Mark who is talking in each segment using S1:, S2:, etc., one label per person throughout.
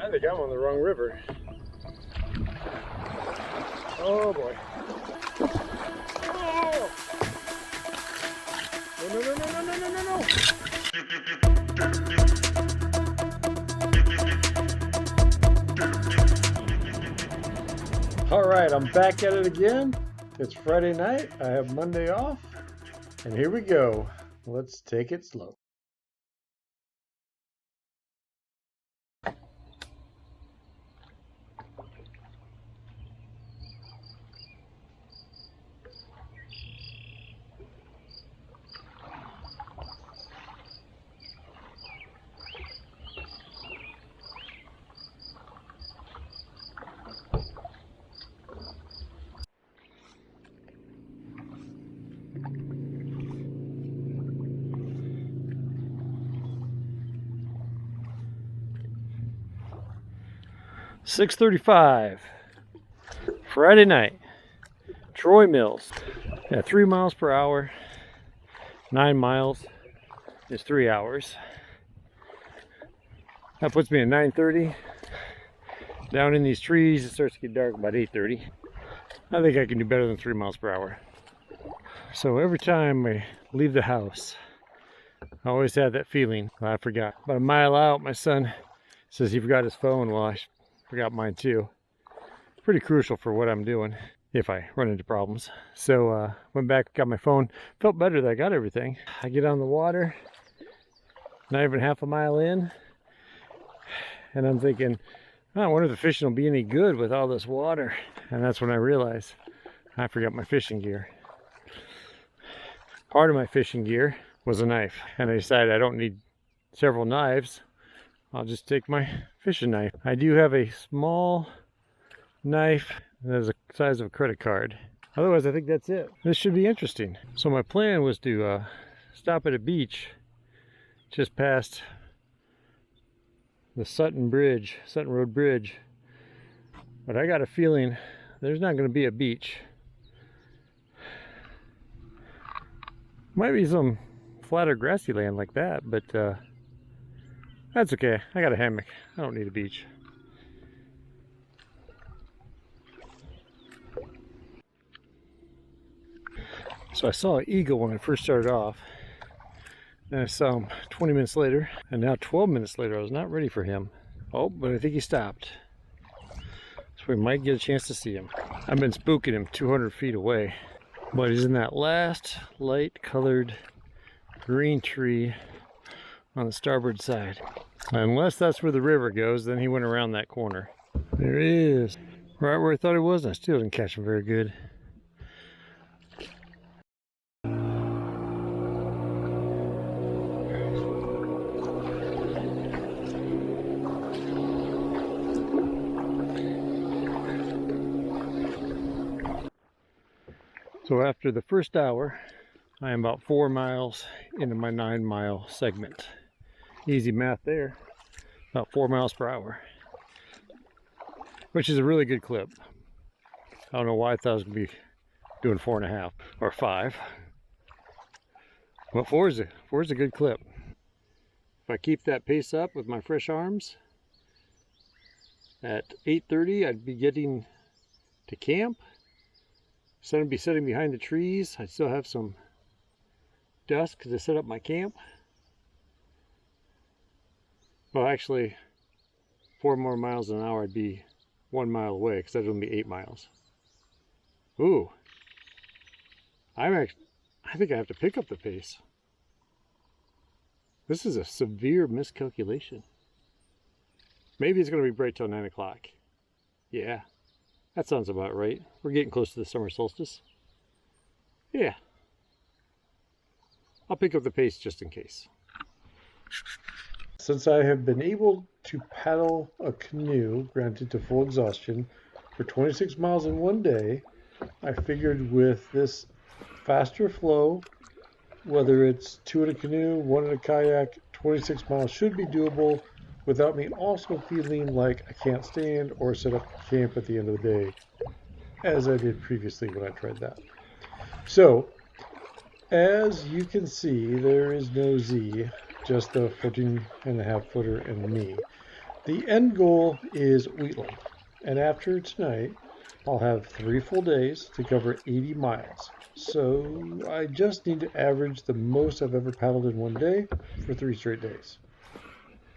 S1: I think I'm on the wrong river. Oh boy. Oh! No, no, no, no, no, no, no, no! All right, I'm back at it again. It's Friday night. I have Monday off. And here we go. Let's take it slow. $6:35 Friday night. Troy Mills at 3 miles per hour. 9 miles is 3 hours. That puts me at 9:30. Down in these trees, it starts to get dark about 8:30. I think I can do better than 3 miles per hour. So every time I leave the house, I always have that feeling. I forgot. About a mile out, my son says he forgot his phone. Well, I forgot mine too. Pretty crucial for what I'm doing if I run into problems. So went back, got my phone. Felt better that I got everything. I get on the water, not even half a mile in, and I'm thinking, oh, I wonder if the fishing will be any good with all this water. And that's when I realized I forgot my fishing gear. Part of my fishing gear was a knife, and I decided I don't need several knives. I'll just take my fishing knife. I do have a small knife that is the size of a credit card. Otherwise, I think that's it. This should be interesting. So my plan was to stop at a beach just past the Sutton Road Bridge. But I got a feeling there's not going to be a beach. Might be some flatter grassy land like that, but that's okay. I got a hammock. I don't need a beach. So I saw an eagle when I first started off. Then I saw him 20 minutes later. And now 12 minutes later, I was not ready for him. Oh, but I think he stopped. So we might get a chance to see him. I've been spooking him 200 feet away. But he's in that last light colored green tree on the starboard side. Unless that's where the river goes, then he went around that corner. There he is. Right where I thought he was, and I still didn't catch him very good. So after the first hour, I am about 4 miles into my 9-mile segment. Easy math there, about 4 miles per hour, which is a really good clip. I don't know why I thought I was going to be doing 4.5 or 5, but 4 is a good clip. If I keep that pace up with my fresh arms, at 8:30 I'd be getting to camp. So I'd be sitting behind the trees. I still have some dusk to set up my camp. Well, actually, 4 more miles an hour, I'd be 1 mile away, because that'd only be 8 miles. Ooh. I think I have to pick up the pace. This is a severe miscalculation. Maybe it's going to be bright till 9 o'clock. Yeah, that sounds about right. We're getting close to the summer solstice. Yeah. I'll pick up the pace just in case. Since I have been able to paddle a canoe, granted to full exhaustion, for 26 miles in one day, I figured with this faster flow, whether it's 2 in a canoe, 1 in a kayak, 26 miles should be doable without me also feeling like I can't stand or set up camp at the end of the day, as I did previously when I tried that. So, as you can see, there is no Z, just a 14.5 footer and me. The end goal is Wheatland, and after tonight, I'll have 3 full days to cover 80 miles. So I just need to average the most I've ever paddled in one day for 3 straight days.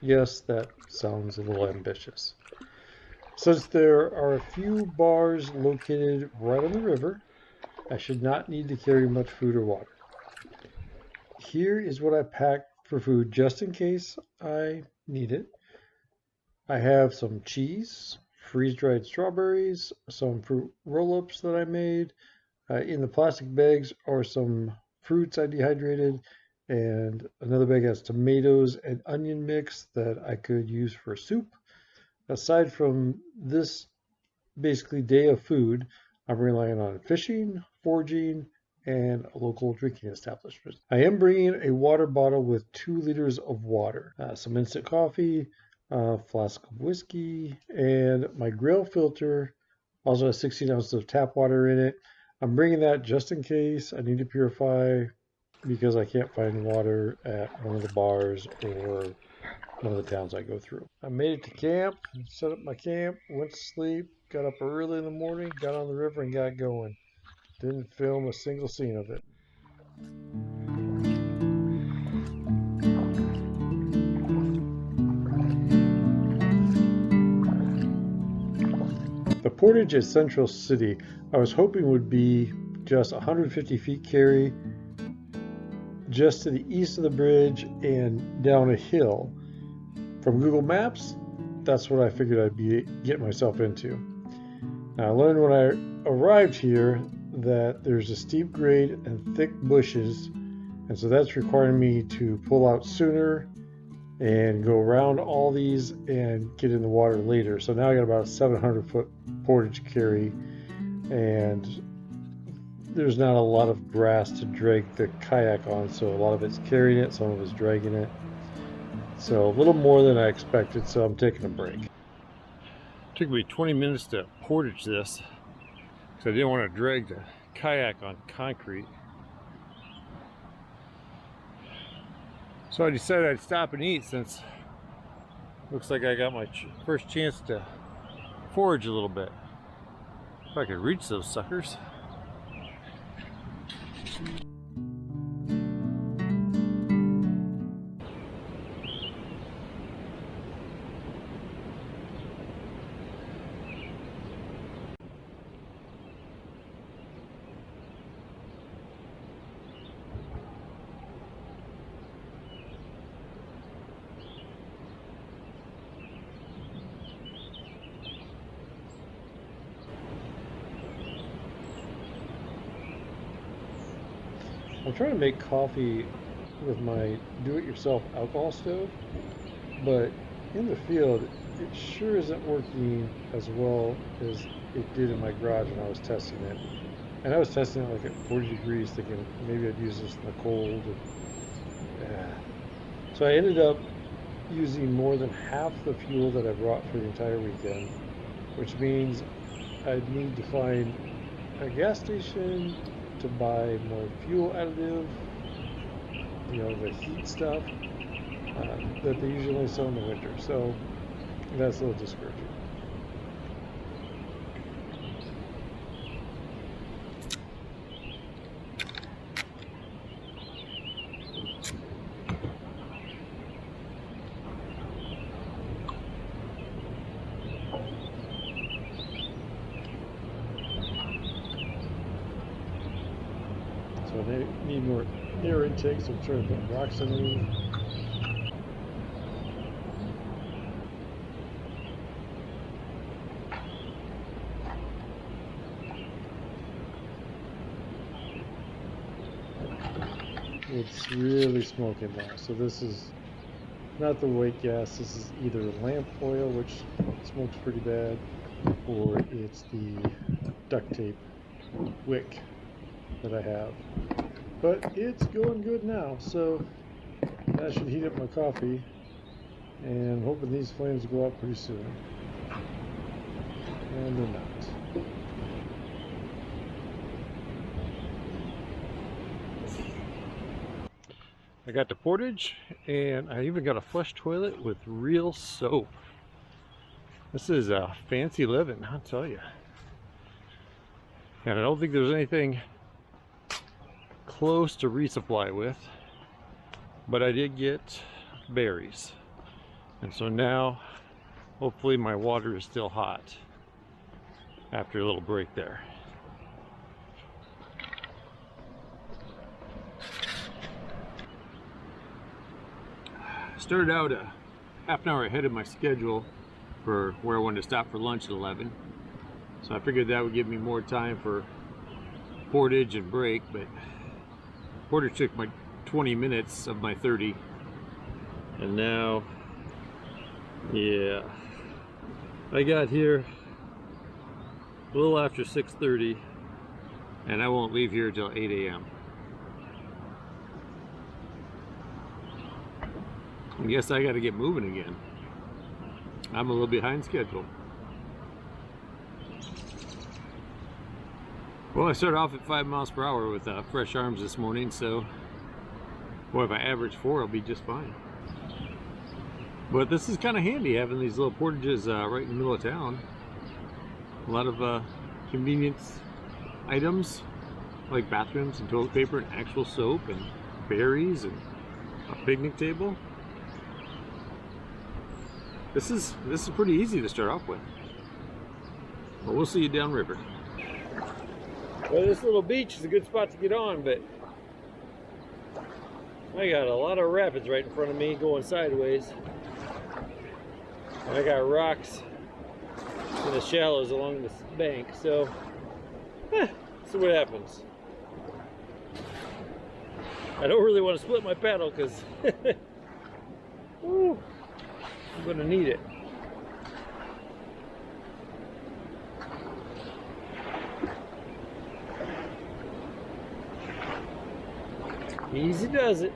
S1: Yes, that sounds a little ambitious. Since there are a few bars located right on the river, I should not need to carry much food or water. Here is what I packed for food just in case I need it. I have some cheese, freeze-dried strawberries, some fruit roll-ups that I made. In the plastic bags are some fruits I dehydrated, and another bag has tomatoes and onion mix that I could use for soup. Aside from this basically day of food, I'm relying on fishing, foraging, and a local drinking establishment. I am bringing a water bottle with 2 liters of water, some instant coffee, a flask of whiskey, and my grill filter also has 16 ounces of tap water in it. I'm bringing that just in case I need to purify because I can't find water at one of the bars or one of the towns I go through. I made it to camp, set up my camp, went to sleep, got up early in the morning, got on the river and got going. Didn't film a single scene of it. The portage at Central City I was hoping would be just 150 feet carry just to the east of the bridge and down a hill. From Google Maps, that's what I figured I'd be getting myself into. Now I learned when I arrived here that there's a steep grade and thick bushes, and so that's requiring me to pull out sooner and go around all these and get in the water later. So now I got about a 700-foot portage carry, and there's not a lot of grass to drag the kayak on, so a lot of it's carrying it, some of it's dragging it. So a little more than I expected, so I'm taking a break. It took me 20 minutes to portage this because I didn't want to drag the kayak on concrete. So I decided I'd stop and eat since it looks like I got my first chance to forage a little bit. If I could reach those suckers. I'm trying to make coffee with my do-it-yourself alcohol stove, but in the field it sure isn't working as well as it did in my garage when I was testing it. And I was testing it like at 40 degrees thinking maybe I'd use this in the cold. So I ended up using more than half the fuel that I brought for the entire weekend, which means I'd need to find a gas station to buy more fuel additive, you know, the heat stuff that they usually sell in the winter. So that's a little discouraging. So they need more air intake, so I'm trying to put rocks underneath. It's really smoking now. So this is not the white gas. This is either lamp oil, which smokes pretty bad, or it's the duct tape wick that I have. But it's going good now, so that should heat up my coffee, and I'm hoping these flames go out pretty soon. And they're not. I got the portage, and I even got a flush toilet with real soap. This is fancy living, I'll tell you. And I don't think there's anything close to resupply with, but I did get berries. And so now, hopefully my water is still hot after a little break there. Started out a half an hour ahead of my schedule for where I wanted to stop for lunch at 11. So I figured that would give me more time for portage and break, but portage took my 20 minutes of my 30. And now, yeah, I got here a little after 6:30 and I won't leave here till 8 a.m. I guess I got to get moving again. I'm a little behind schedule. Well, I started off at 5 miles per hour with fresh arms this morning, so boy, if I average 4, I'll be just fine. But this is kind of handy, having these little portages right in the middle of town. A lot of convenience items like bathrooms and toilet paper and actual soap and berries and a picnic table. This is pretty easy to start off with. But we'll see you downriver. Well, this little beach is a good spot to get on, but I got a lot of rapids right in front of me going sideways. And I got rocks in the shallows along this bank, so see what happens. I don't really want to split my paddle because I'm going to need it. Easy does it.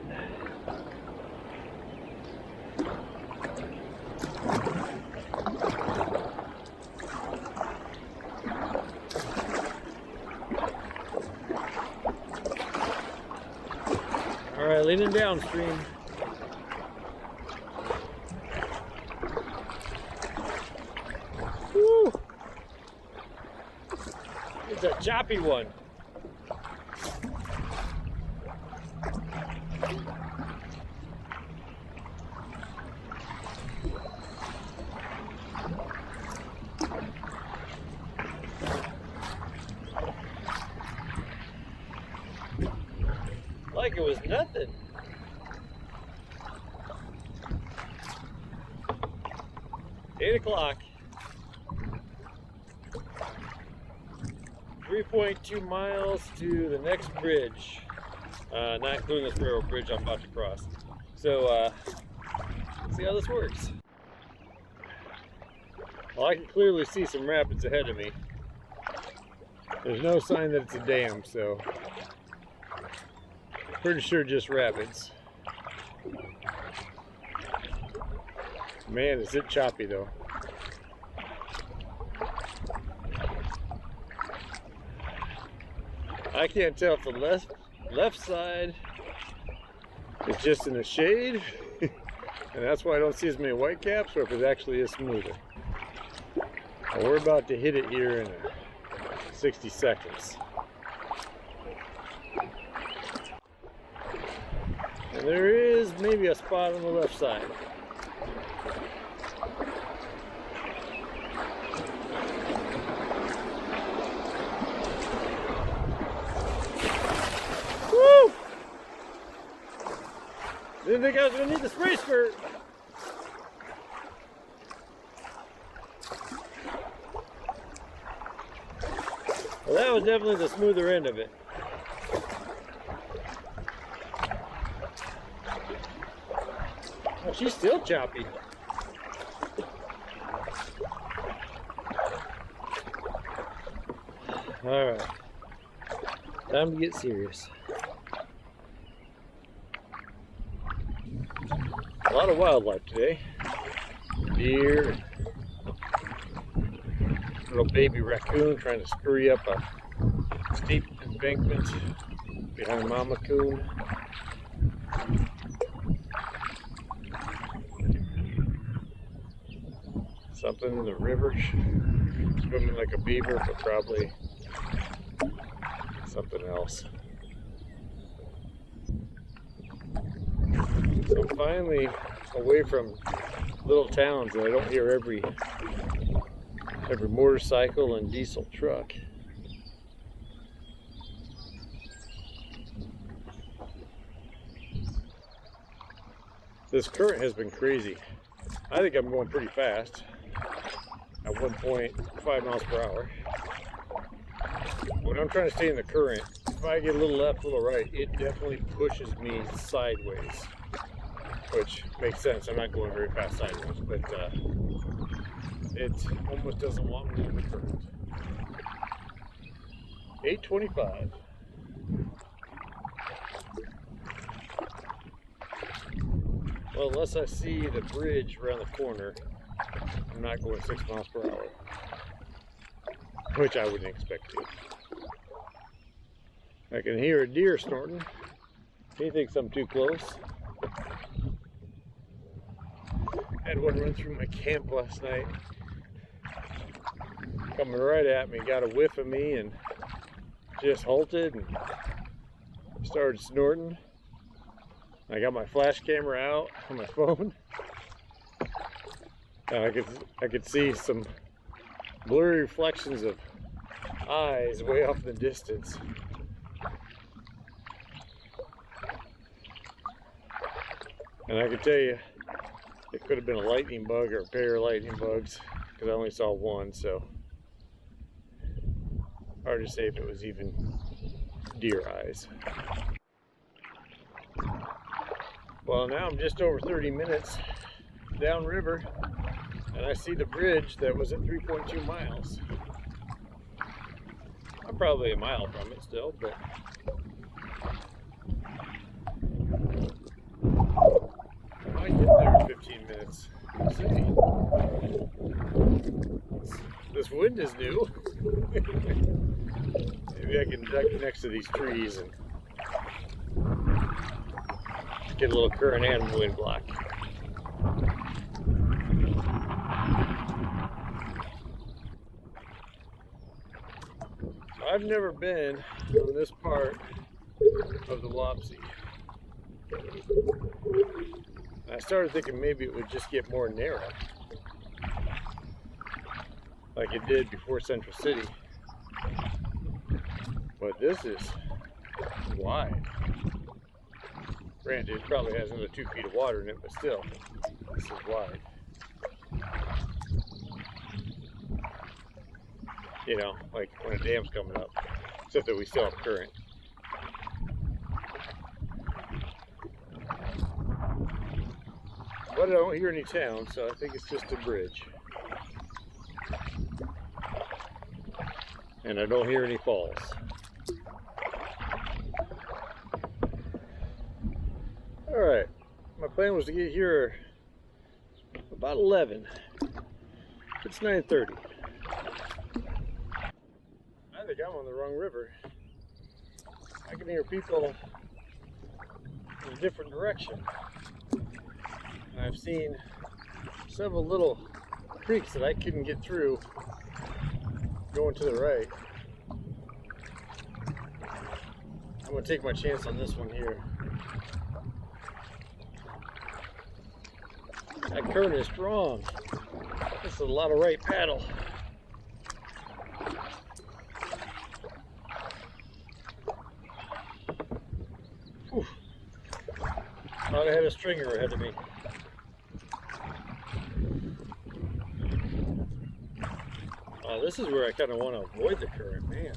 S1: All right, leaning downstream. Woo! It's a choppy one. Like it was nothing. Eight o'clock. 3.2 miles to the next bridge. Not including this railroad bridge I'm about to cross. So, let's see how this works. Well, I can clearly see some rapids ahead of me. There's no sign that it's a dam, so pretty sure just rapids. Man, is it choppy though. I can't tell if the left side is just in the shade and that's why I don't see as many white caps, or if it actually is smoother. Well, we're about to hit it here in 60 seconds. And there is maybe a spot on the left side. Woo! Didn't think I was gonna need the spray skirt. Well, that was definitely the smoother end of it. Oh, she's still choppy. All right, time to get serious. A lot of wildlife today. Deer, little baby raccoon trying to scurry up a steep embankment behind mama coon. Something in the river, swimming like a beaver, but probably something else. So I'm finally away from little towns and I don't hear every motorcycle and diesel truck. This current has been crazy. I think I'm going pretty fast at 1.5 miles per hour. When I'm trying to stay in the current, if I get a little left, a little right, it definitely pushes me sideways, which makes sense. I'm not going very fast sideways, but it almost doesn't want me in the current. 8:25. Well, unless I see the bridge around the corner, I'm not going 6 miles per hour, which I wouldn't expect to. I can hear a deer snorting. He thinks I'm too close. Had one run through my camp last night, coming right at me, got a whiff of me and just halted and started snorting. I got my flash camera out on my phone, and I could see some blurry reflections of eyes way off in the distance. And I could tell you, it could have been a lightning bug or a pair of lightning bugs, because I only saw one, so hard to say if it was even deer eyes. Well, now I'm just over 30 minutes downriver, and I see the bridge that was at 3.2 miles. I'm probably a mile from it still, but I might get there in 15 minutes. We'll see. This wind is new. Maybe I can duck next to these trees and get a little current and wind block. I've never been on this part of the Wapsi. I started thinking maybe it would just get more narrow, like it did before Central City. But this is wide. Granted, it probably has another 2 feet of water in it, but still, this is wide. You know, like when a dam's coming up, except that we still have current. But I don't hear any town, so I think it's just a bridge. And I don't hear any falls. Alright, my plan was to get here about 11. It's 9:30. I think I'm on the wrong river. I can hear people in a different direction. I've seen several little creeks that I couldn't get through going to the right. I'm going to take my chance on this one here. That current is strong. This is a lot of right paddle. Whew. Thought I had a stringer ahead of me. This is where I kind of want to avoid the current, man.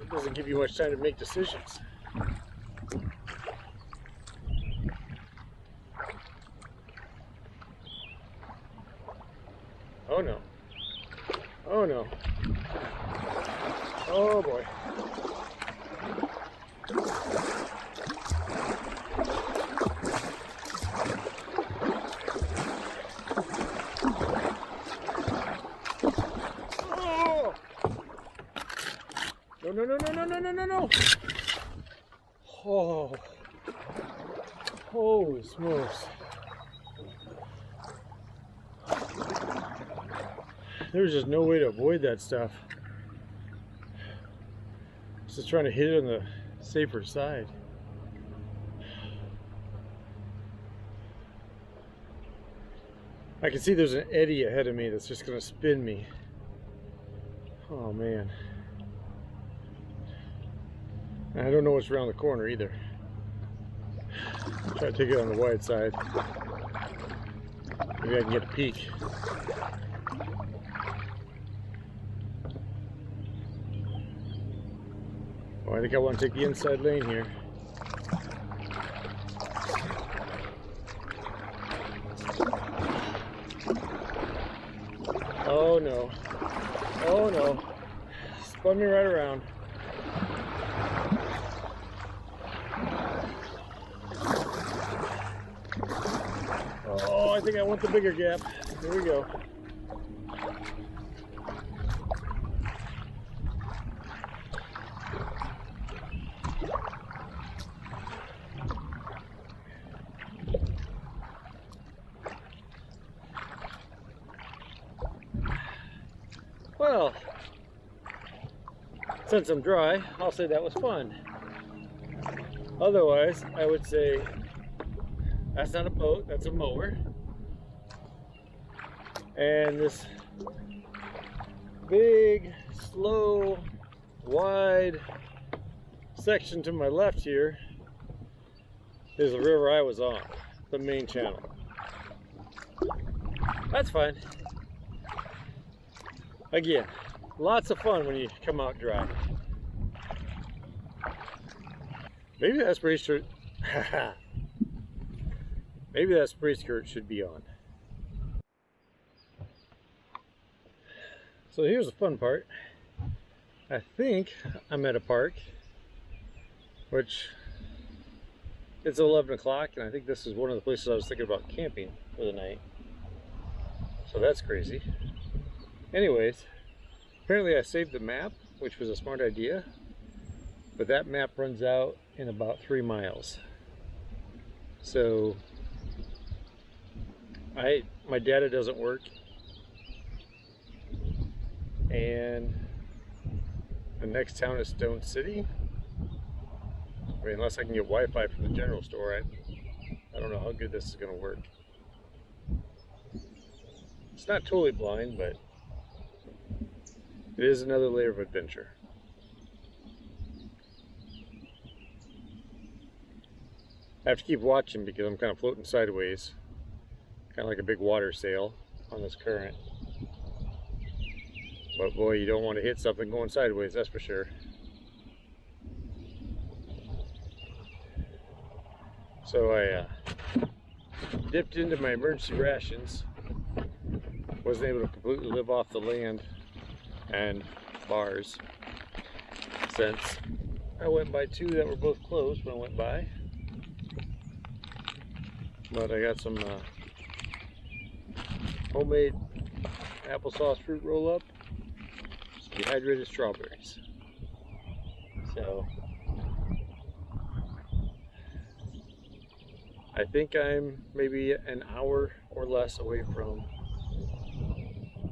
S1: It doesn't give you much time to make decisions. Oh no. Oh no. Oh boy. No, no, no, no, no, no, no, no. Oh. Holy smokes. There's just no way to avoid that stuff. Just trying to hit it on the safer side. I can see there's an eddy ahead of me that's just going to spin me. Oh man. And I don't know what's around the corner either. Try to take it on the wide side. Maybe I can get a peek. Oh, I think I want to take the inside lane here. Oh no. Oh no. Spun me right around. Oh, I think I want the bigger gap. Here we go. Well, since I'm dry, I'll say that was fun. Otherwise, I would say that's not a boat, that's a mower. And this big, slow, wide section to my left here is the river I was on, the main channel. That's fine. Again, lots of fun when you come out dry. Maybe that spray shirt, maybe that spray skirt should be on. So here's the fun part. I think I'm at a park, which it's 11 o'clock, and I think this is one of the places I was thinking about camping for the night. So that's crazy. Anyways, apparently I saved the map, which was a smart idea, but that map runs out in about 3 miles. So my data doesn't work, and the next town is Stone City. I mean, unless I can get Wi-Fi from the general store, I don't know how good this is going to work. It's not totally blind, but it is another layer of adventure. I have to keep watching because I'm kind of floating sideways, kind of like a big water sail on this current. But boy, you don't want to hit something going sideways, that's for sure. So I dipped into my emergency rations. Wasn't able to completely live off the land and bars, since I went by 2 that were both closed when I went by. But I got some homemade applesauce fruit roll up, some dehydrated strawberries. So I think I'm maybe an hour or less away from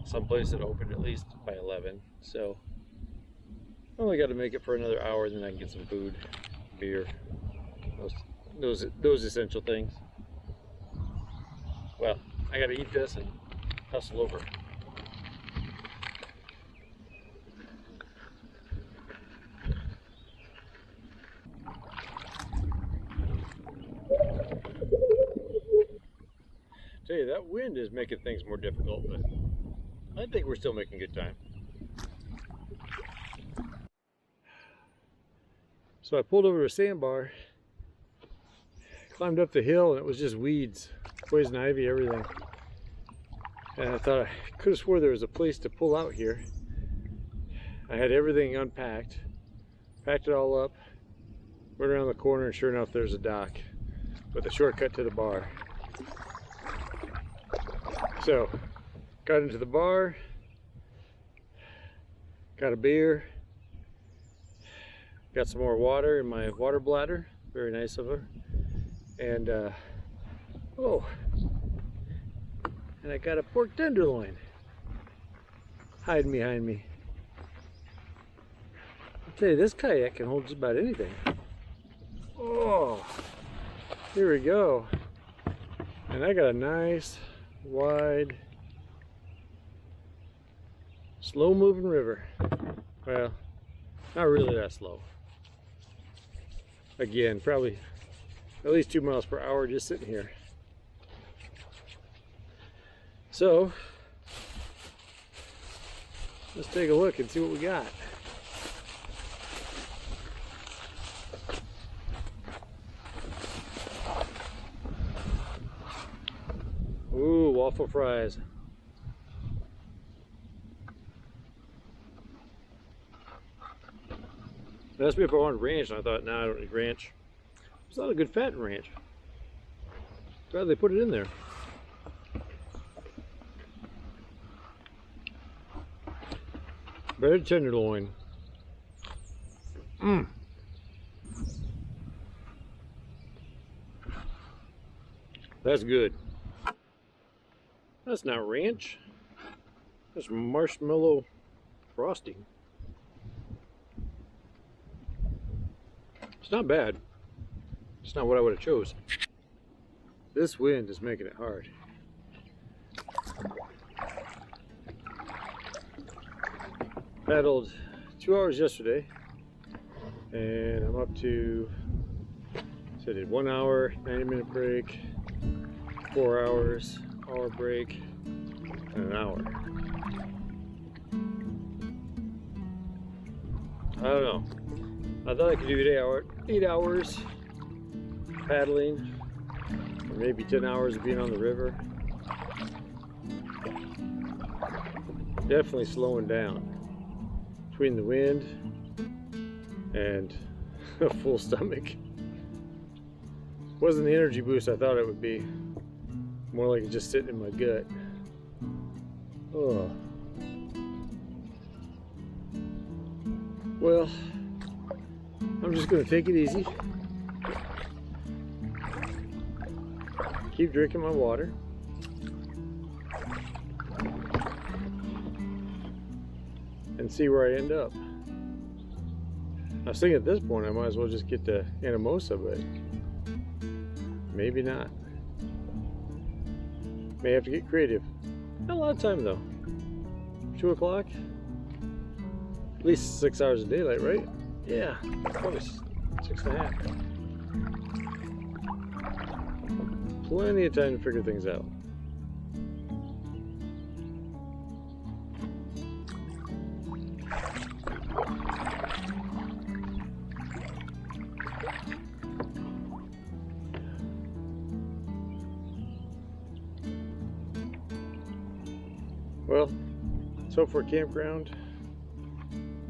S1: someplace that opened at least by 11. So I only got to make it for another hour, and then I can get some food, beer, those essential things. Well, I got to eat this and hustle over. Tell you, that wind is making things more difficult, but I think we're still making good time. So I pulled over to a sandbar, climbed up the hill, and it was just weeds, poison ivy, everything. And I thought I could have swore there was a place to pull out here. I had everything unpacked, packed it all up, went around the corner, and sure enough there's a dock with a shortcut to the bar. So got into the bar, got a beer, got some more water in my water bladder, very nice of her, and oh, and I got a pork tenderloin. hiding behind me. I'll tell you, this kayak can hold just about anything. Oh, here we go. And I got a nice, wide, slow-moving river. Well, not really that slow. Again, probably at least 2 miles per hour just sitting here. So, let's take a look and see what we got. Ooh, waffle fries. They asked me if I wanted ranch, and I thought, nah, I don't need ranch. There's a lot of good fat in ranch. Glad they put it in there. Breaded tenderloin. Mmm. That's good. That's not ranch. That's marshmallow frosting. It's not bad. It's not what I would have chose. This wind is making it hard. Paddled 2 hours yesterday, and I'm up to, so I did 1 hour, 90-minute break, 4 hours, hour break, and an hour. I don't know. I thought I could do 8 hours paddling, or maybe 10 hours of being on the river. Definitely slowing down between the wind and a full stomach. Wasn't the energy boost I thought it would be. More like it just sitting in my gut. Oh. Well, I'm just gonna take it easy. Keep drinking my water. And see where I end up. I was thinking at this point I might as well just get to Anamosa, but maybe not. May have to get creative. Not a lot of time though. 2 o'clock? At least 6 hours of daylight, right? Yeah, probably 6.5. Plenty of time to figure things out. Well, so for a campground,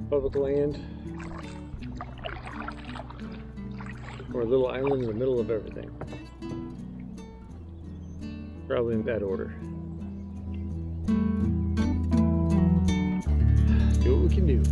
S1: public land, or a little island in the middle of everything. Probably in that order. Do what we can do.